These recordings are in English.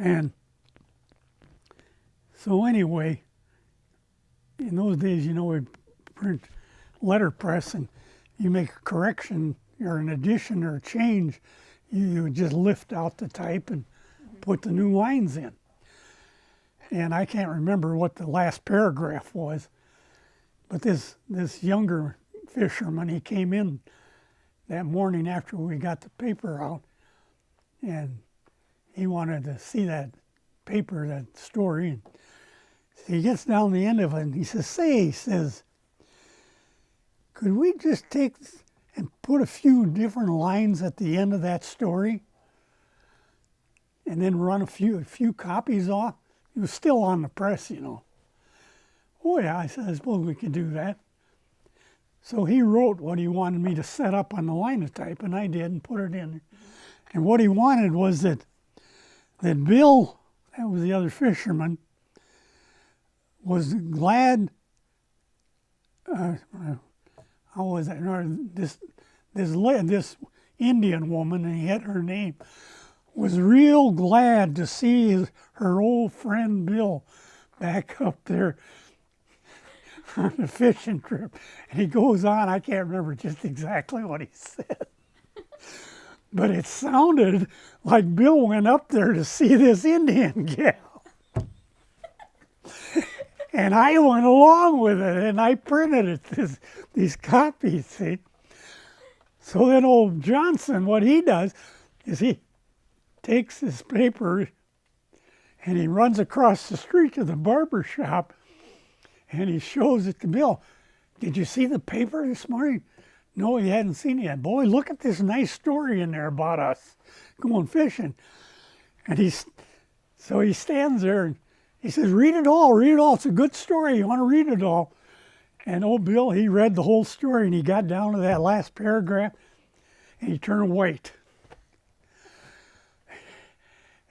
And so anyway, in those days, you know, we print letterpress, and you make a correction or an addition or a change, you would just lift out the type and put the new lines in. And I can't remember what the last paragraph was, but this younger fisherman, he came in that morning after we got the paper out, and he wanted to see that paper, that story. And so he gets down the end of it, and he says, "Say," he says, "could we just take and put a few different lines at the end of that story and then run a few copies off?" It was still on the press, you know. "Oh yeah," I said, "I suppose we could do that." So he wrote what he wanted me to set up on the linotype, and I did, and put it in. And what he wanted was that Bill, that was the other fisherman, was glad. How was that? This Indian woman, and he had her name, was real glad to see her old friend Bill back up there on a fishing trip. And he goes on, I can't remember just exactly what he said, but it sounded like Bill went up there to see this Indian gal. And I went along with it, and I printed it, these copies, see. So then old Johnson, what he does is he takes this paper and he runs across the street to the barber shop, and he shows it to Bill. "Did you see the paper this morning?" "No, he hadn't seen it yet." "Boy, look at this nice story in there about us going fishing." And so he stands there and he says, "Read it all, read it all. It's a good story. You want to read it all." And old Bill, he read the whole story, and he got down to that last paragraph, and he turned white.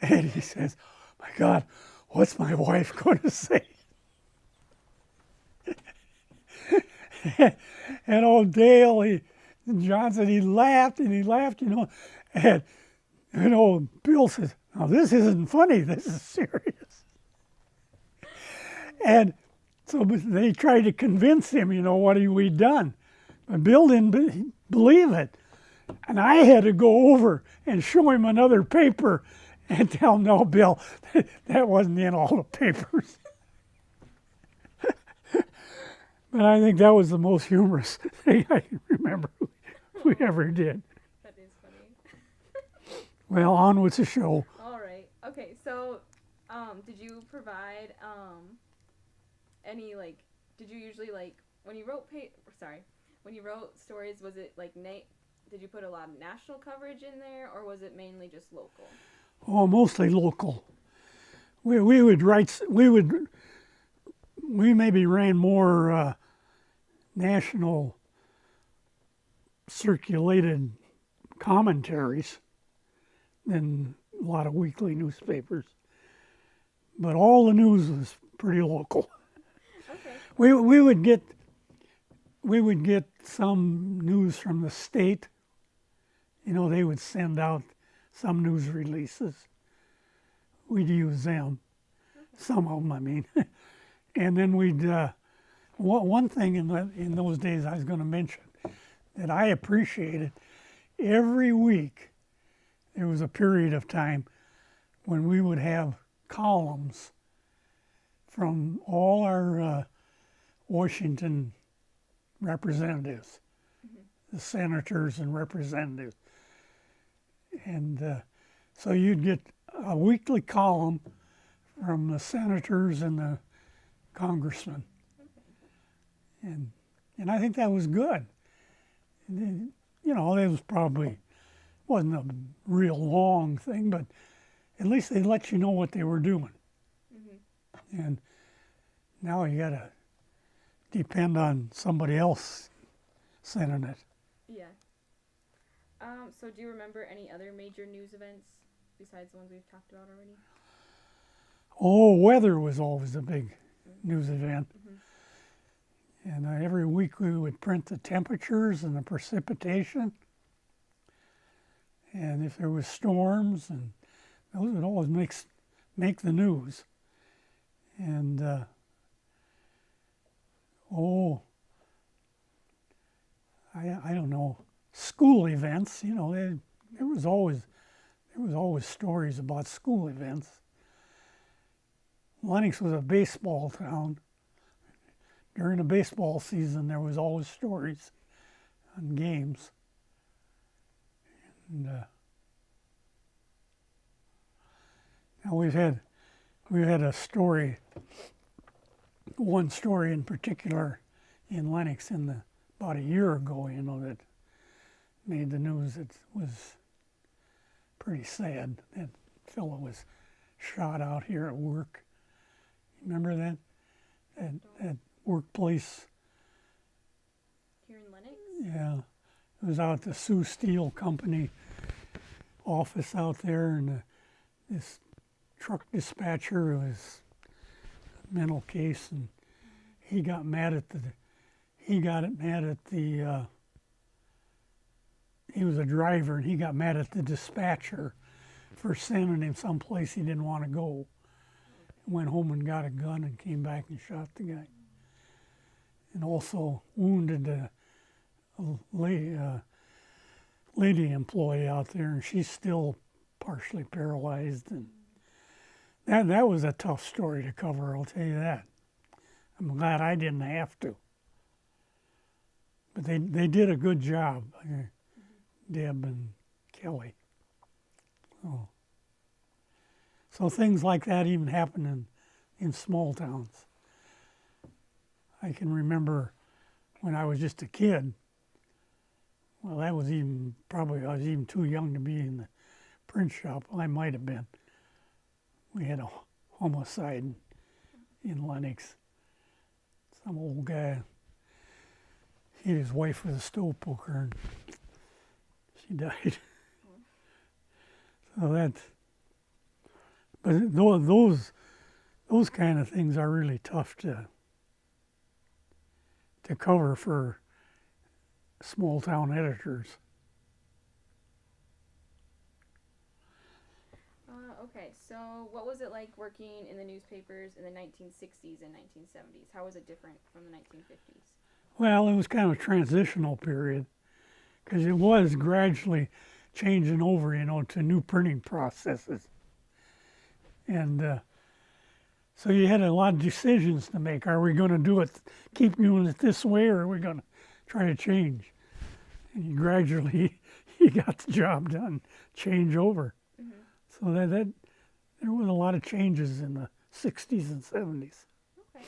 And he says, "My God, what's my wife going to say?" And old Dale Johnson, he laughed, you know. And old Bill says, "Now this isn't funny, this is serious." And so they tried to convince him, you know, what we'd done. But Bill didn't believe it. And I had to go over and show him another paper and tell him, "No, Bill, that wasn't in all the papers." But I think that was the most humorous thing I can remember we ever did. That is funny. Well, on with the show. All right. Okay. So, did you provide any Did you usually when you wrote when you wrote stories? Was it did you put a lot of national coverage in there, or was it mainly just local? Oh, mostly local. We maybe ran more national circulated commentaries than a lot of weekly newspapers. But all the news was pretty local. Okay. We would get some news from the state. You know, they would send out some news releases. We'd use them. Some of them, I mean. And then one thing in those days I was going to mention that I appreciated, every week there was a period of time when we would have columns from all our Washington representatives, the senators and representatives. And so you'd get a weekly column from the senators and the congressmen. And I think that was good. And, you know, it wasn't a real long thing, but at least they let you know what they were doing. Mm-hmm. And now you got to depend on somebody else sending it. Yeah. So do you remember any other major news events besides the ones we've talked about already? Oh, weather was always a big news event. Mm-hmm. And every week we would print the temperatures and the precipitation. And if there was storms, and those would always make make the news. And I don't know, school events. You know, there was always stories about school events. Lennox was a baseball town. During the baseball season, there was always stories on games. And now we've had a story, one story in particular in Lennox about a year ago, you know, that made the news. It was pretty sad. That fellow was shot out here at work. Remember that? At workplace. Here in Lennox? Yeah. It was out at the Sioux Steel Company office out there, and this truck dispatcher was a mental case, and he got mad at he was a driver, and he got mad at the dispatcher for sending him someplace he didn't want to go. Went home and got a gun and came back and shot the guy. And also wounded a lady employee out there, and she's still partially paralyzed. And that was a tough story to cover, I'll tell you that. I'm glad I didn't have to. But they did a good job, Deb and Kelly. So things like that even happen in small towns. I can remember when I was just a kid. Well, that was I was even too young to be in the print shop. Well, I might have been. We had a homicide in Lennox. Some old guy hit his wife with a stove poker, and she died. So but those kind of things are really tough to cover for small town editors. Okay, so what was it like working in the newspapers in the 1960s and 1970s? How was it different from the 1950s? Well, it was kind of a transitional period because it was gradually changing over, you know, to new printing processes. And so you had a lot of decisions to make. Are we going to keep doing it this way, or are we going to try to change? And you gradually, you got the job done, change over. Mm-hmm. So that there was a lot of changes in the 60s and 70s. Okay.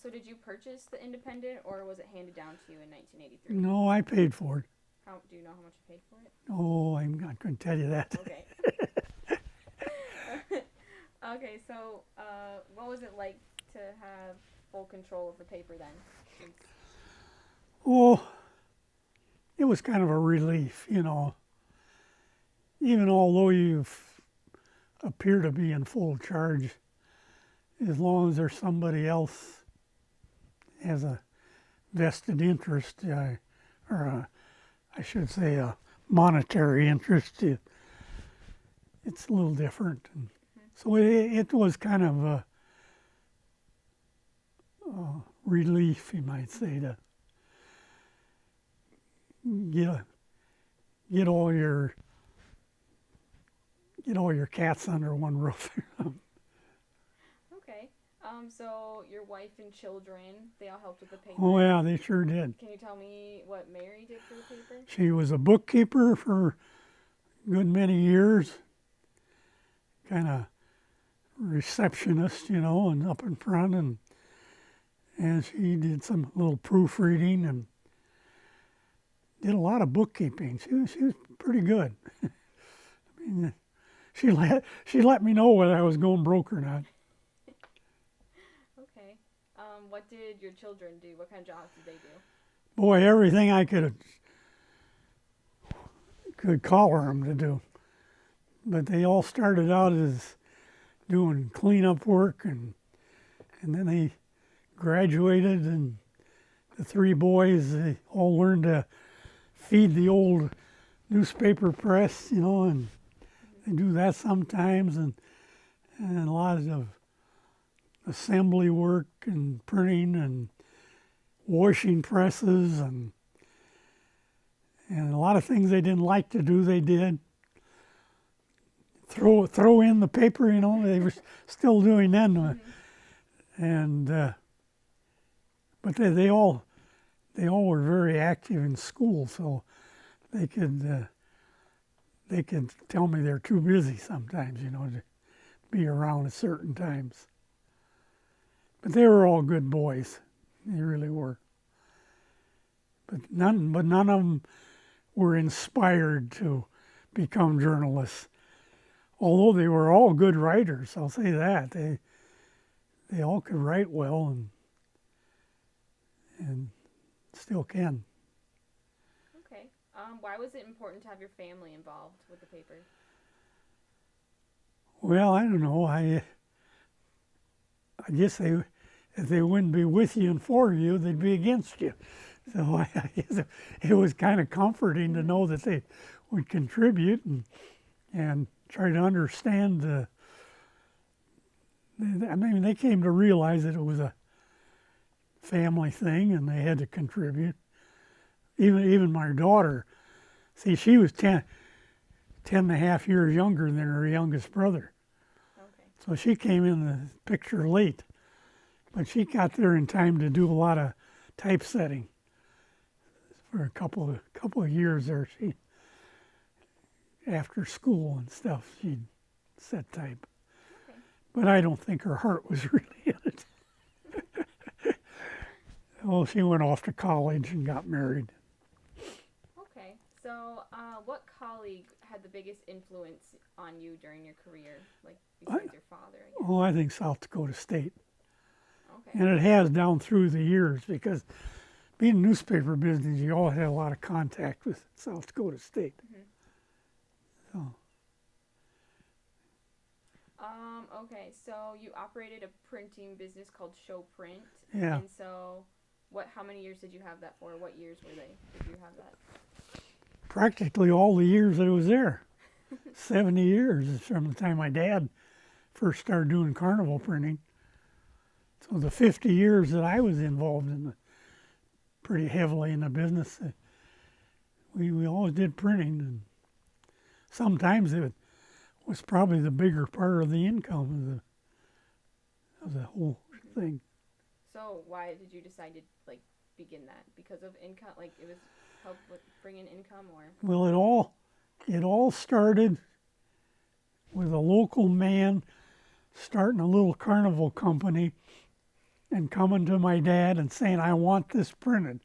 So did you purchase the Independent, or was it handed down to you in 1983? No, I paid for it. Do you know how much you paid for it? Oh, I'm not going to tell you that. Okay. Okay, so what was it like to have full control of the paper then? Oh, it was kind of a relief, you know. Even although you appear to be in full charge, as long as there's somebody else has a vested interest, or I should say a monetary interest, it's a little different. And so it was kind of a relief, you might say, to get all your cats under one roof. Okay. So your wife and children, they all helped with the paper? Oh yeah, they sure did. Can you tell me what Mary did for the paper? She was a bookkeeper for a good many years. Kind of receptionist, you know, and up in front, and she did some little proofreading and did a lot of bookkeeping. She was pretty good. I mean, she let me know whether I was going broke or not. Okay. What did your children do? What kind of jobs did they do? Boy, everything I could collar them to do. But they all started out as doing cleanup work, and then they graduated, and the three boys, they all learned to feed the old newspaper press, you know, and they do that sometimes, and and a lot of assembly work and printing and washing presses and a lot of things they didn't like to do, they did. Throw in the paper, you know, they were still doing then. And but they all were very active in school, so they could tell me they're too busy sometimes, you know, to be around at certain times. But they were all good boys, they really were. But none of them were inspired to become journalists. Although they were all good writers, I'll say that. They all could write well and still can. Okay. Why was it important to have your family involved with the paper? Well, I don't know. I guess if they wouldn't be with you and for you, they'd be against you. So I guess it was kind of comforting to know that they would contribute and try to understand. I mean, they came to realize that it was a family thing and they had to contribute. Even my daughter, see, she was 10 and a half years younger than her youngest brother. Okay. So she came in the picture late, but she got there in time to do a lot of typesetting. For a couple of years there, she, after school and stuff, she'd set type. Okay. But I don't think her heart was really in it. Well, she went off to college and got married. Okay. So, what colleague had the biggest influence on you during your career, like besides your father? I guess? Oh, I think South Dakota State. Okay. And it has down through the years because being in the newspaper business, you always had a lot of contact with South Dakota State. So, Okay. So you operated a printing business called Show Print. yeah. And so, how many years did you have that for? What years were they? Did you have that? Practically all the years that it was there. 70 years is from the time my dad first started doing carnival printing. So the 50 years that I was involved in pretty heavily in the business, we always did printing, and sometimes it was probably the bigger part of the income of the whole thing. So why did you decide to begin that? Because of income, it was help with bringing income, or? Well, it all started with a local man starting a little carnival company and coming to my dad and saying, I want this printed.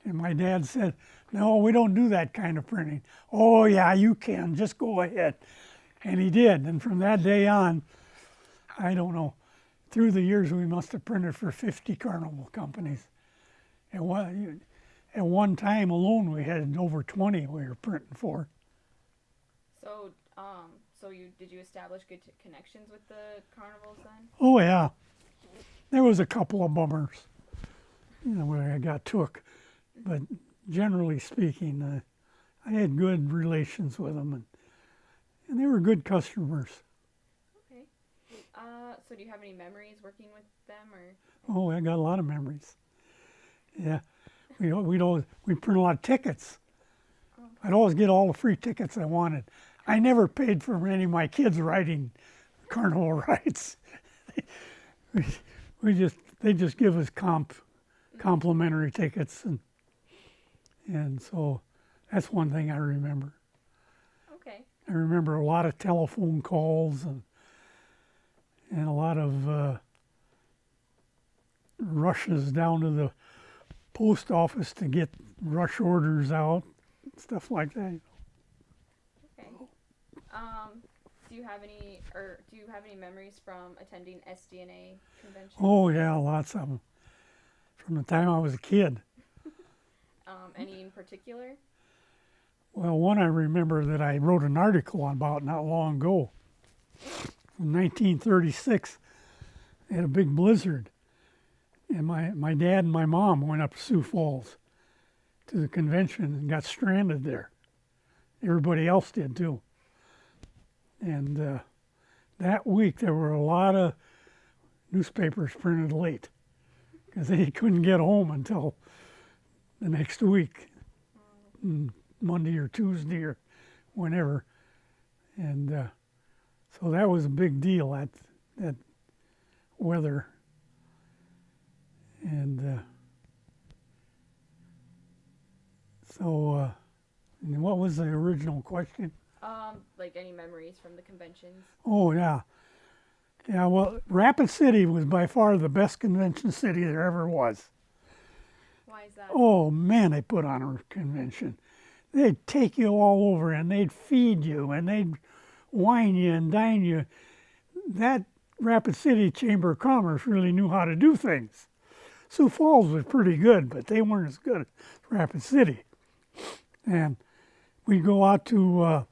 And my dad said, no, we don't do that kind of printing. Oh, yeah, you can. Just go ahead. And he did. And from that day on, I don't know, through the years, we must have printed for 50 carnival companies. At one time alone, we had over 20 we were printing for. So, did you establish good connections with the carnivals then? Oh, yeah. There was a couple of bummers, where I got took. But generally speaking, I had good relations with them, and they were good customers. Okay. So do you have any memories working with them, or? Oh, I got a lot of memories. Yeah, we'd print a lot of tickets. Oh. I'd always get all the free tickets I wanted. I never paid for any of my kids riding carnival rides. They just give us complimentary tickets, and so that's one thing I remember. Okay. I remember a lot of telephone calls and a lot of rushes down to the post office to get rush orders out, stuff like that. Okay. Do you have any memories from attending SDNA conventions? Oh yeah, lots of them. From the time I was a kid. Any in particular? Well, one I remember that I wrote an article about not long ago. In 1936, they had a big blizzard. And my dad and my mom went up to Sioux Falls to the convention and got stranded there. Everybody else did too. And that week there were a lot of newspapers printed late because they couldn't get home until the next week, Monday or Tuesday or whenever. And so that was a big deal, that weather. And and what was the original question? Like any memories from the conventions? Oh, yeah. Yeah, well, Rapid City was by far the best convention city there ever was. Why is that? Oh, man, they put on a convention. They'd take you all over and they'd feed you and they'd wine you and dine you. That Rapid City Chamber of Commerce really knew how to do things. Sioux Falls was pretty good, but they weren't as good as Rapid City. And we'd go out to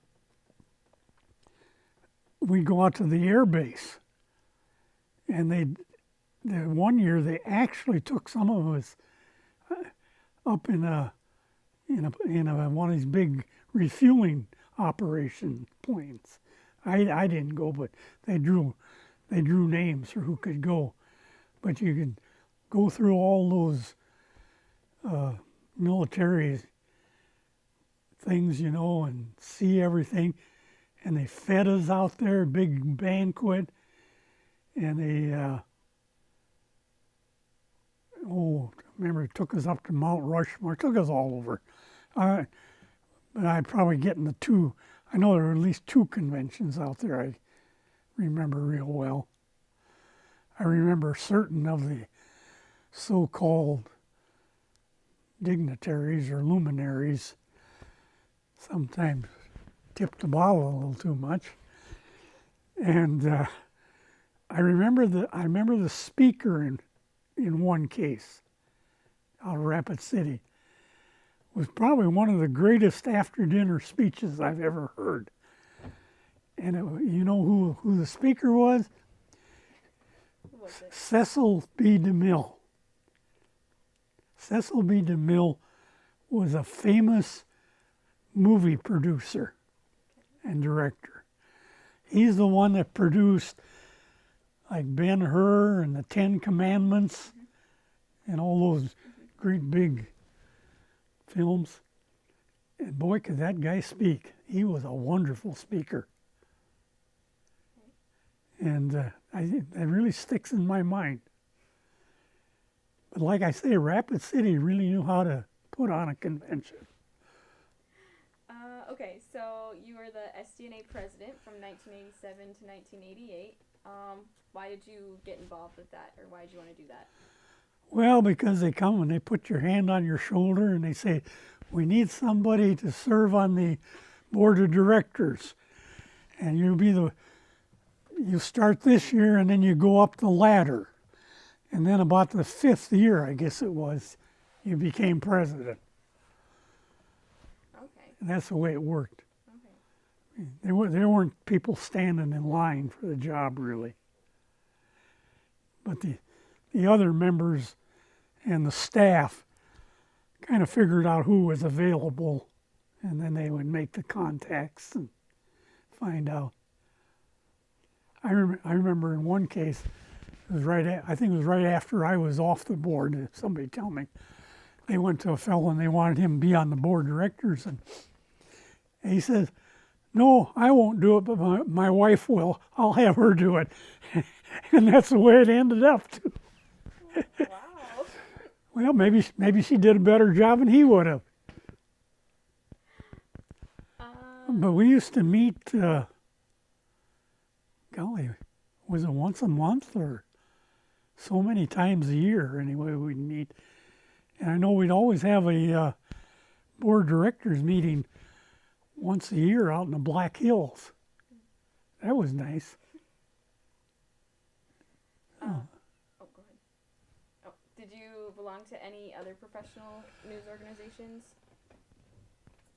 the air base, and the one year they actually took some of us up in one of these big refueling operation planes. I didn't go, but they drew names for who could go. But you could go through all those military things, and see everything. And they fed us out there, big banquet, and they remember it took us up to Mount Rushmore. It took us all over. But I'd probably get in the two. I know there were at least two conventions out there I remember real well. I remember certain of the so-called dignitaries or luminaries sometimes tipped the bottle a little too much. And I remember the speaker in one case out of Rapid City was probably one of the greatest after-dinner speeches I've ever heard. And you know who the speaker was? Who was it? Cecil B. DeMille. Cecil B. DeMille was a famous movie producer and director. He's the one that produced like Ben-Hur and the Ten Commandments and all those great big films. And boy, could that guy speak. He was a wonderful speaker. And that really sticks in my mind. But like I say, Rapid City really knew how to put on a convention. Okay, so you were the SDNA president from 1987 to 1988. Why did you get involved with that, or why did you want to do that? Well, because they come and they put your hand on your shoulder and they say, we need somebody to serve on the board of directors. And you start this year and then you go up the ladder. And then about the fifth year, I guess it was, you became president. Okay. And that's the way it worked. Okay. There weren't people standing in line for the job, really. But the other members and the staff kind of figured out who was available, and then they would make the contacts and find out. I remember in one case, it was I think it was right after I was off the board, somebody tell me, they went to a fellow and they wanted him to be on the board of directors, and he says, no, I won't do it, but my wife will. I'll have her do it. And that's the way it ended up, too. Wow. Well, maybe she did a better job than he would have. But we used to meet, golly, was it once a month or so many times a year anyway we'd meet. And I know we'd always have a board of directors meeting once a year out in the Black Hills. That was nice. Go ahead. Oh, did you belong to any other professional news organizations?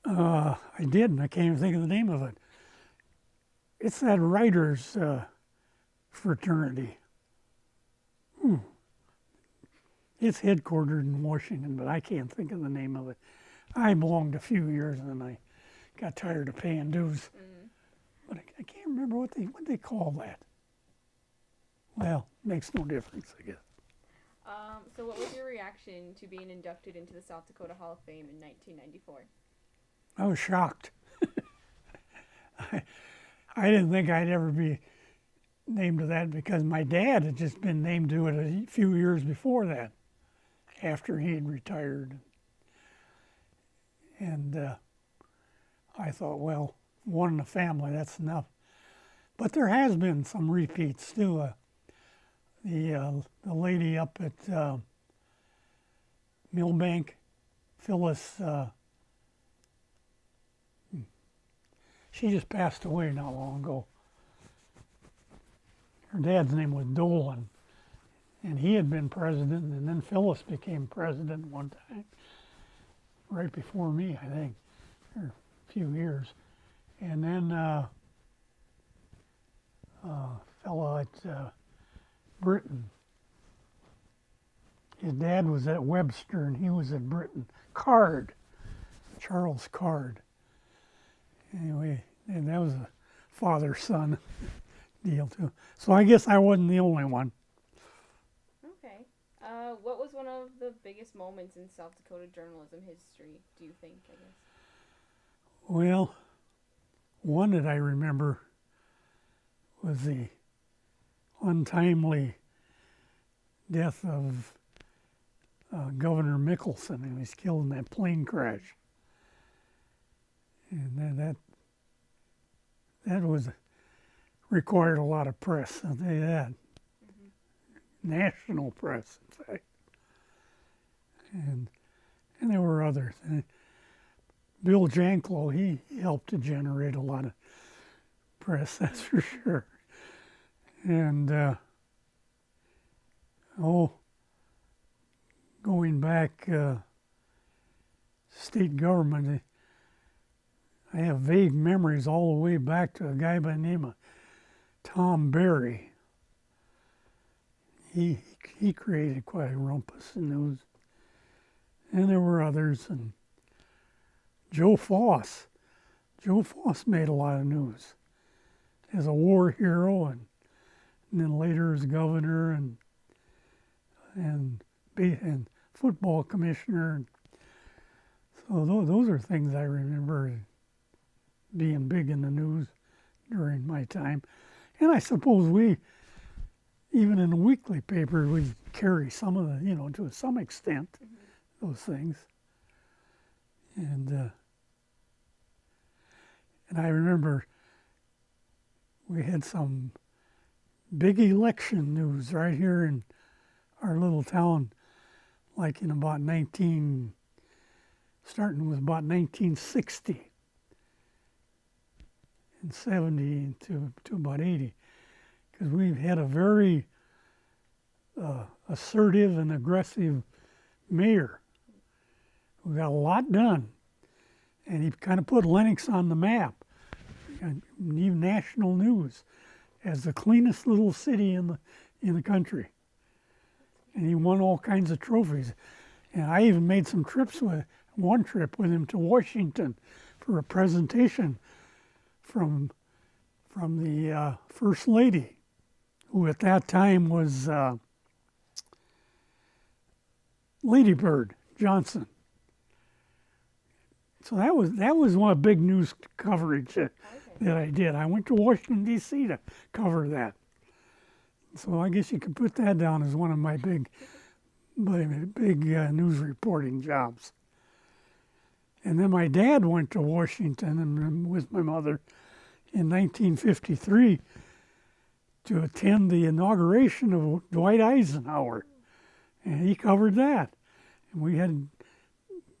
I did, and I can't even think of the name of it. It's that writers fraternity. It's headquartered in Washington, but I can't think of the name of it. I belonged a few years, and then I got tired of paying dues. But I can't can't remember what they call that. Well, makes no difference, I guess. So what was your reaction to being inducted into the South Dakota Hall of Fame in 1994? I was shocked. I didn't think I'd ever be named to that because my dad had just been named to it a few years before that, after he had retired. And I thought, well, one in the family, that's enough. But there has been some repeats too. The lady up at Millbank, Phyllis, she just passed away not long ago. Her dad's name was Dolan, and he had been president, and then Phyllis became president one time, right before me, I think, or a few years. And then a fellow at Britain, his dad was at Webster, and he was at Britain. Charles Card. Anyway, and that was a father-son deal too. So I guess I wasn't the only one. Okay. What was one of the biggest moments in South Dakota journalism history, do you think, I guess? Well, one that I remember was the untimely death of Governor Mickelson. He was killed in that plane crash. And then that was required a lot of press, I'll tell you that. Mm-hmm. National press, in fact. And there were others. And Bill Janklow, he helped to generate a lot of press, that's for sure. And going back, state government, I have vague memories all the way back to a guy by the name of Tom Berry. He created quite a rumpus in those. And there were others. And Joe Foss. Joe Foss made a lot of news as a war hero, and then later as governor and football commissioner. So those are things I remember being big in the news during my time. And I suppose we, even in the weekly paper, we carry some of the, to some extent, those things. And I remember we had some big election news right here in our little town, like in starting with about 1960 and 70 to about 80, because we had a very assertive and aggressive mayor who got a lot done, and he kind of put Lennox on the map, and even national news, as the cleanest little city in the country. And he won all kinds of trophies. And I even made one trip with him to Washington for a presentation from the First Lady, who at that time was Lady Bird Johnson. So that was one big news coverage that I did. I went to Washington, D.C. to cover that. So I guess you could put that down as one of my big news reporting jobs. And then my dad went to Washington and with my mother in 1953 to attend the inauguration of Dwight Eisenhower. And he covered that. And we had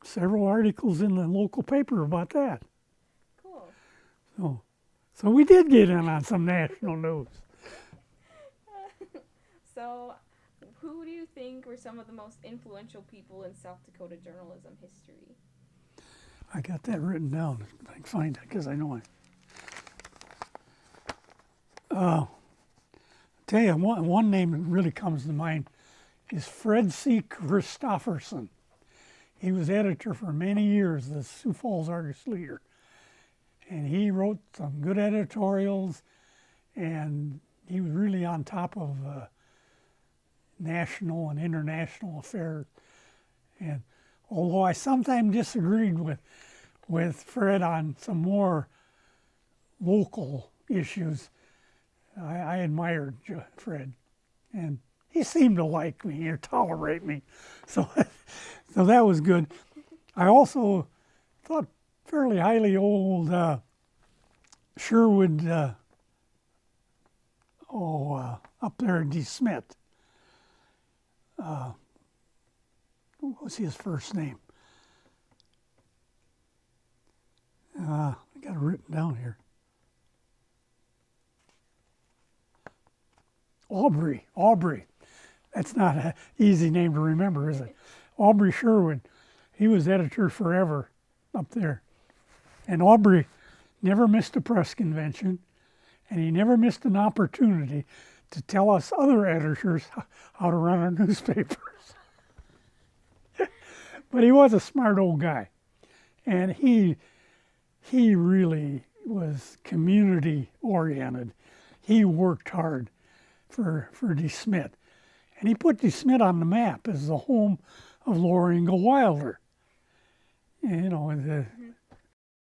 several articles in the local paper about that. Cool. So we did get in on some national news. So who do you think were some of the most influential people in South Dakota journalism history? I got that written down. I can find it because I know it. Tell you, one name that really comes to mind is Fred C. Christopherson. He was editor for many years of the Sioux Falls Argus Leader. And he wrote some good editorials, and he was really on top of national and international affairs. And although I sometimes disagreed with Fred on some more local issues, I admired Fred, and he seemed to like me or tolerate me, so so that was good. I also thought fairly highly of old Sherwood, up there in D. Smith. What was his first name? I got it written down here. Aubrey. That's not an easy name to remember, is it? Aubrey Sherwood. He was editor forever up there. And Aubrey never missed a press convention, and he never missed an opportunity to tell us other editors how to run our newspapers. But he was a smart old guy, and he really was community oriented. He worked hard for De Smet, and he put De Smet on the map as the home of Laura Ingalls Wilder. And,